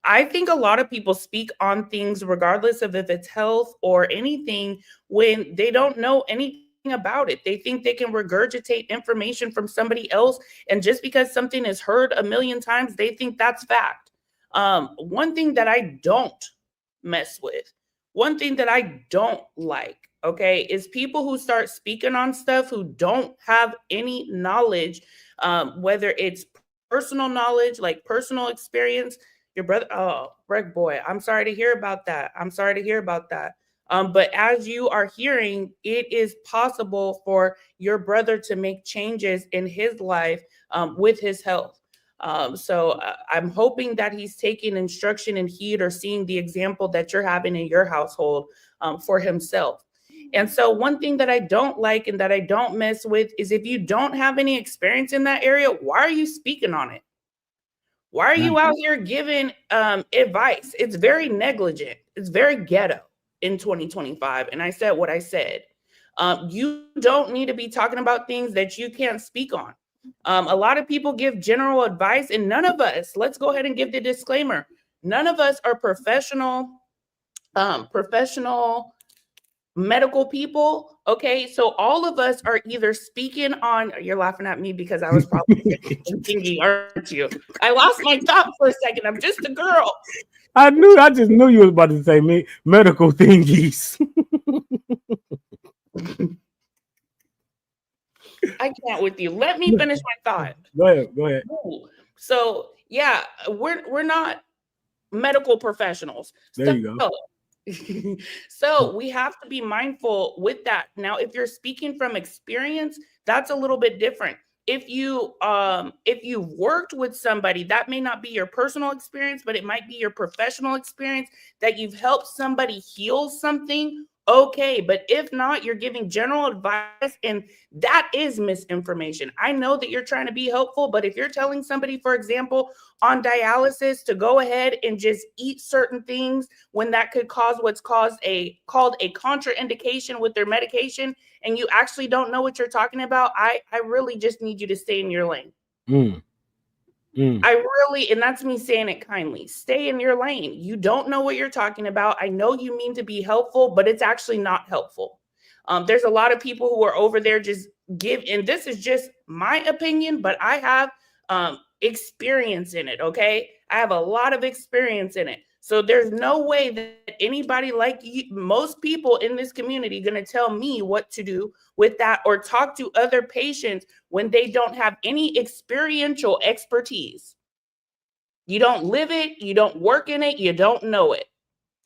I think a lot of people speak on things regardless of if it's health or anything when they don't know anything about it. They think they can regurgitate information from somebody else, and just because something is heard a million times, they think that's fact. One thing that I don't mess with, one thing that I don't like, okay, is people who start speaking on stuff who don't have any knowledge, whether it's personal knowledge, like personal experience. Your brother, oh, Greg boy, I'm sorry to hear about that. I'm sorry to hear about that. But as you are hearing, it is possible for your brother to make changes in his life with his health. So I'm hoping that he's taking instruction and heed or seeing the example that you're having in your household for himself. And so one thing that I don't like and that I don't mess with is if you don't have any experience in that area, why are you speaking on it? Why are you out here giving advice? It's very negligent. It's very ghetto in 2025. And I said what I said. You don't need to be talking about things that you can't speak on. A lot of people give general advice, and none of us, let's go ahead and give the disclaimer. None of us are professional medical people. Okay, so all of us are either speaking on, you're laughing at me because I was probably thinking, aren't you? I lost my thought for a second. I'm just a girl. I just knew you was about to say me medical thingies. I can't with you. Let me finish my thought. Go ahead. So yeah, we're not medical professionals. There you go. So we have to be mindful with that. Now, if you're speaking from experience, that's a little bit different. If you've worked with somebody, that may not be your personal experience, but it might be your professional experience that you've helped somebody heal something. Okay, but if not, you're giving general advice, and that is misinformation. I know that you're trying to be helpful, but if you're telling somebody, for example, on dialysis to go ahead and just eat certain things when that could cause what's called a contraindication with their medication, and you actually don't know what you're talking about, I really just need you to stay in your lane. And that's me saying it kindly, stay in your lane. You don't know what you're talking about. I know you mean to be helpful, but it's actually not helpful. There's a lot of people who are over there just and this is just my opinion, but I have experience in it, okay? I have a lot of experience in it. So there's no way that anybody like you, most people in this community, going to tell me what to do with that or talk to other patients when they don't have any experiential expertise. You don't live it, you don't work in it, you don't know it.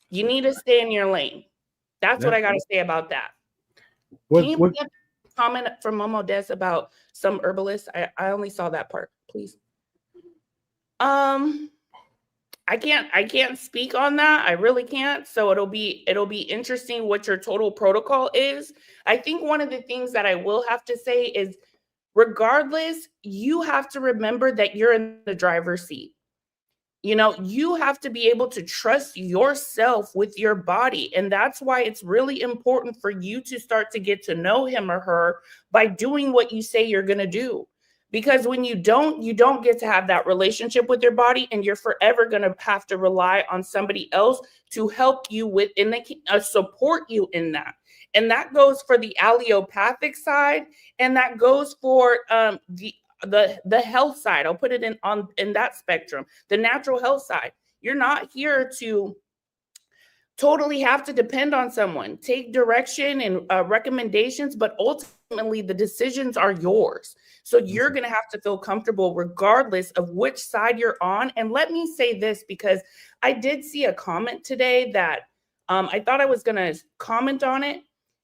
You need to stay in your lane. That's what I got to say about that. Can you get a comment from Momo Des about some herbalists? I only saw that part, please. I can't speak on that. I really can't. So it'll be interesting what your total protocol is. I think one of the things that I will have to say is, regardless, you have to remember that you're in the driver's seat. You know, you have to be able to trust yourself with your body. And that's why it's really important for you to start to get to know him or her by doing what you say you're going to do. Because when you don't get to have that relationship with your body, and you're forever going to have to rely on somebody else to help you with and they can support you in that. And that goes for the allopathic side, and that goes for the health side. I'll put it in that spectrum, the natural health side. You're not here to totally have to depend on someone. Take direction and recommendations, but ultimately the decisions are yours. So you're going to have to feel comfortable regardless of which side you're on. And let me say this, because I did see a comment today that I thought I was going to comment on it.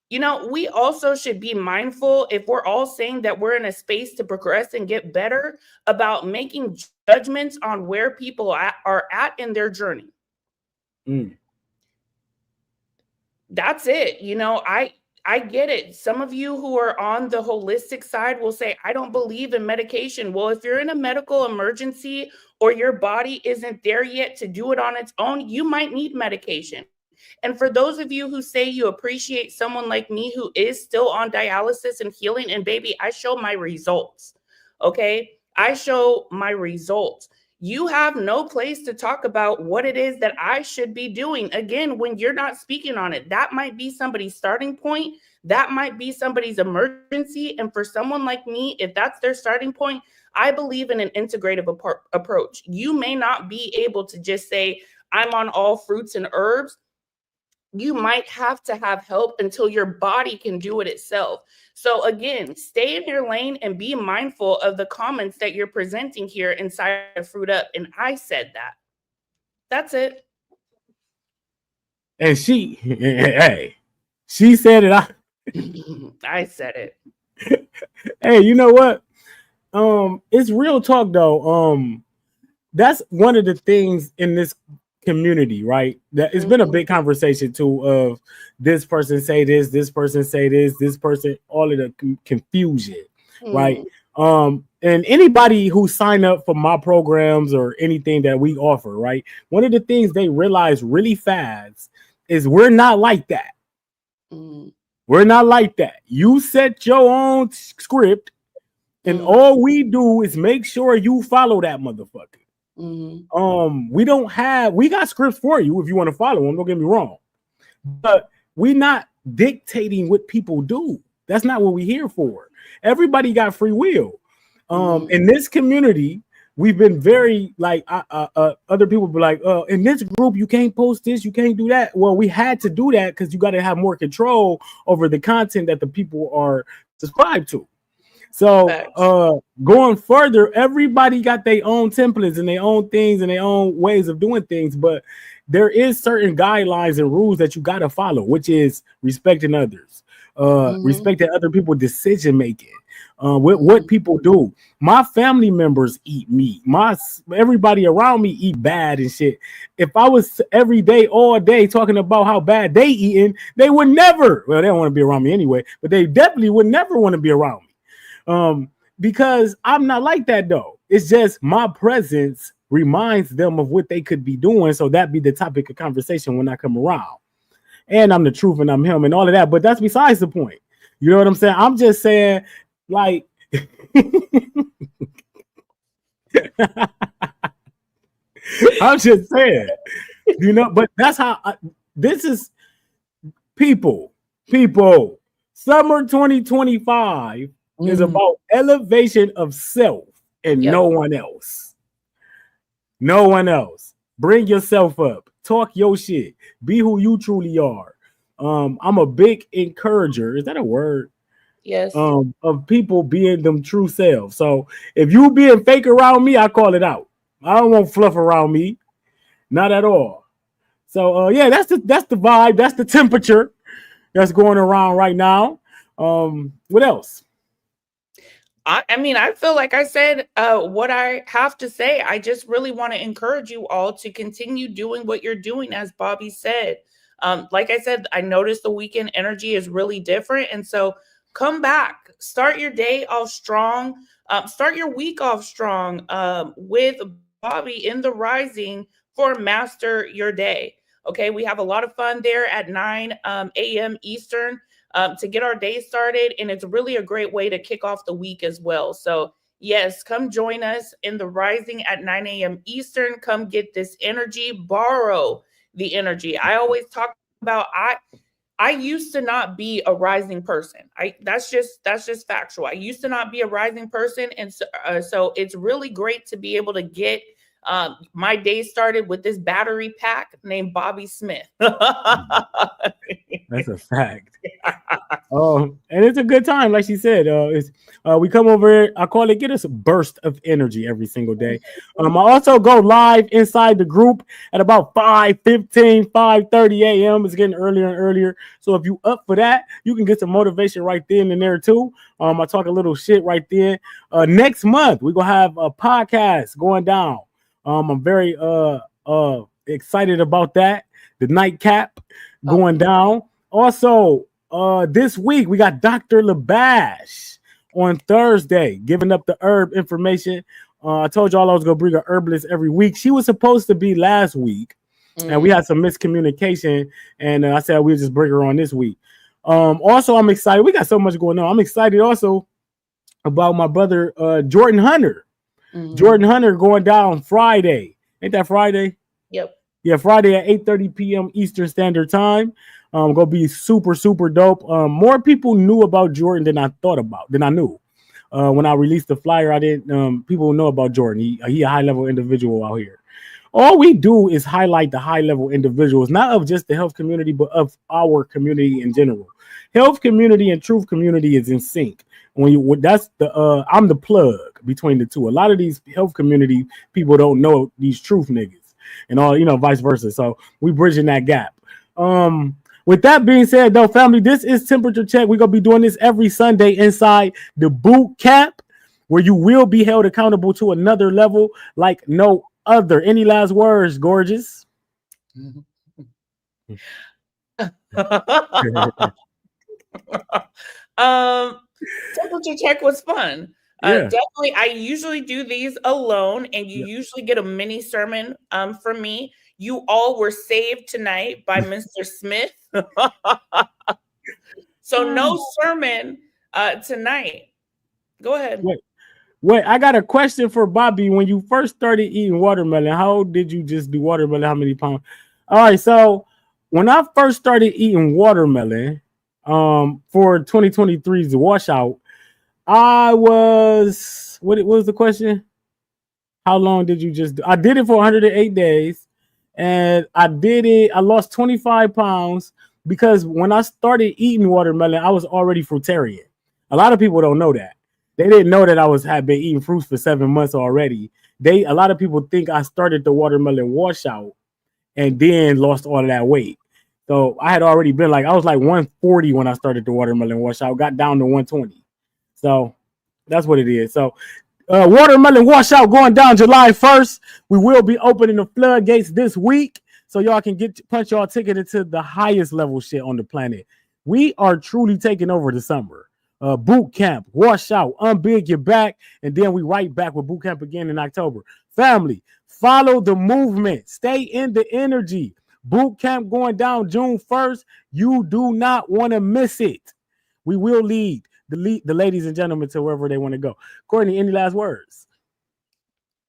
You know, we also should be mindful, if we're all saying that we're in a space to progress and get better, about making judgments on where people are at in their journey. That's it. You know, I get it. Some of you who are on the holistic side will say, I don't believe in medication. Well, if you're in a medical emergency or your body isn't there yet to do it on its own, you might need medication. And for those of you who say you appreciate someone like me who is still on dialysis and healing, and baby, I show my results. Okay. I show my results. You have no place to talk about what it is that I should be doing. Again, when you're not speaking on it, that might be somebody's starting point. That might be somebody's emergency. And for someone like me, if that's their starting point, I believe in an integrative approach. You may not be able to just say, I'm on all fruits and herbs. You might have to have help until your body can do it itself. So again, stay in your lane and be mindful of the comments that you're presenting here inside of Fruit Up. And I said that. That's it. And she, hey, she said it. I said it. Hey, you know what? It's real talk though. That's one of the things in this community, right? That it's been a big conversation too of this person say this person say this person, all of the confusion, right? And anybody who sign up for my programs or anything that we offer, right? One of the things they realize really fast is we're not like that. We're not like that. You set your own script, and all we do is make sure you follow that motherfucker. We got scripts for you if you want to follow them, don't get me wrong, but we're not dictating what people do. That's not what we're here for. Everybody got free will. In this community, we've been very like other people be like, in this group you can't post this, you can't do that. Well, we had to do that because you got to have more control over the content that the people are subscribed to. So going further, everybody got their own templates and their own things and their own ways of doing things, but there is certain guidelines and rules that you got to follow, which is respecting others, respecting other people's decision making, what people do. My family members eat meat. Everybody around me eat bad and shit. If I was every day, all day talking about how bad they eating, they would never, well, they don't want to be around me anyway, but they definitely would never want to be around me. Because I'm not like that though. It's just my presence reminds them of what they could be doing. So that be the topic of conversation when I come around. And I'm the truth and I'm him and all of that. But that's besides the point. You know what I'm saying? I'm just saying, like, I'm just saying, you know, but that's how this is people. Summer 2025 is about elevation of self and no one else. No one else. Bring yourself up. Talk your shit. Be who you truly are. I'm a big encourager. Is that a word? Yes. Of people being them true selves. So if you being fake around me, I call it out. I don't want fluff around me. Not at all. So yeah, that's the vibe. That's the temperature that's going around right now. What else? I mean, I feel like I said what I have to say. I just really want to encourage you all to continue doing what you're doing, as Bobby said. Like I said, I noticed the weekend energy is really different. And so come back, start your day off strong, start your week off strong with Bobby in the Rising for Master Your Day. Okay, we have a lot of fun there at 9 a.m. Eastern. To get our day started. And it's really a great way to kick off the week as well. So yes, come join us in the Rising at 9 a.m. Eastern. Come get this energy, borrow the energy. I always talk about, I used to not be a rising person. That's just factual. I used to not be a rising person. And so it's really great to be able to get my day started with this battery pack named Bobby Smith. That's a fact. And it's a good time, like she said. We come over here. I call it get us a burst of energy every single day. I also go live inside the group at about 5:15, 5:30 a.m. It's getting earlier and earlier. So if you up for that, you can get some motivation right then and there too. I talk a little shit right there. Next month we're gonna have a podcast going down. I'm very excited about that. The nightcap going down. Also, this week we got Dr. Labash on Thursday giving up the herb information. I told y'all I was gonna bring a herbalist every week. She was supposed to be last week, and we had some miscommunication. And I said we'll just bring her on this week. Also, I'm excited. We got so much going on. I'm excited also about my brother Jordan Hunter. Jordan Hunter going down Friday. Ain't that Friday? Yep. Yeah, Friday at 8:30 p.m. Eastern Standard Time. Gonna be super, super dope. More people knew about Jordan than I knew. When I released the flyer, I didn't. People know about Jordan. He a high level individual out here. All we do is highlight the high level individuals, not of just the health community, but of our community in general. Health community and truth community is in sync. I'm the plug between the two. A lot of these health community people don't know these truth niggas, and all vice versa. So we bridging that gap. With that being said, though, family, this is Temperature Check. We're going to be doing this every Sunday inside the boot camp, where you will be held accountable to another level like no other. Any last words, gorgeous? Temperature check was fun. Definitely, I usually do these alone, and you usually get a mini sermon from me. You all were saved tonight by Mr. Smith. So no sermon tonight. Go ahead. Wait, I got a question for Bobby. When you first started eating watermelon, how did you just do watermelon? How many pounds? All right, so when I first started eating watermelon for 2023's washout, I was, what was the question? How long did you just do? I did it for 108 days. And I lost 25 pounds because when I started eating watermelon, I was already fruitarian. A lot of people don't know that. They didn't know that had been eating fruits for 7 months already. A lot of people think I started the watermelon washout and then lost all of that weight. So I had already been I was 140 when I started the watermelon washout, got down to 120. So that's what it is. So watermelon washout going down July 1st. We will be opening the floodgates this week so y'all can punch y'all ticket into the highest level shit on the planet. We are truly taking over the summer. Boot camp, washout, unbig your back, and then we right back with boot camp again in October. Family, follow the movement. Stay in the energy. Boot camp going down June 1st. You do not want to miss it. We will lead the ladies and gentlemen to wherever they want to go. Courtney, any last words?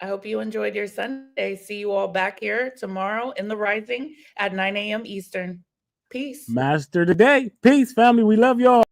I hope you enjoyed your Sunday. See you all back here tomorrow in the Rising at 9 a.m. Eastern. Peace. Master the day. Peace, family. We love y'all.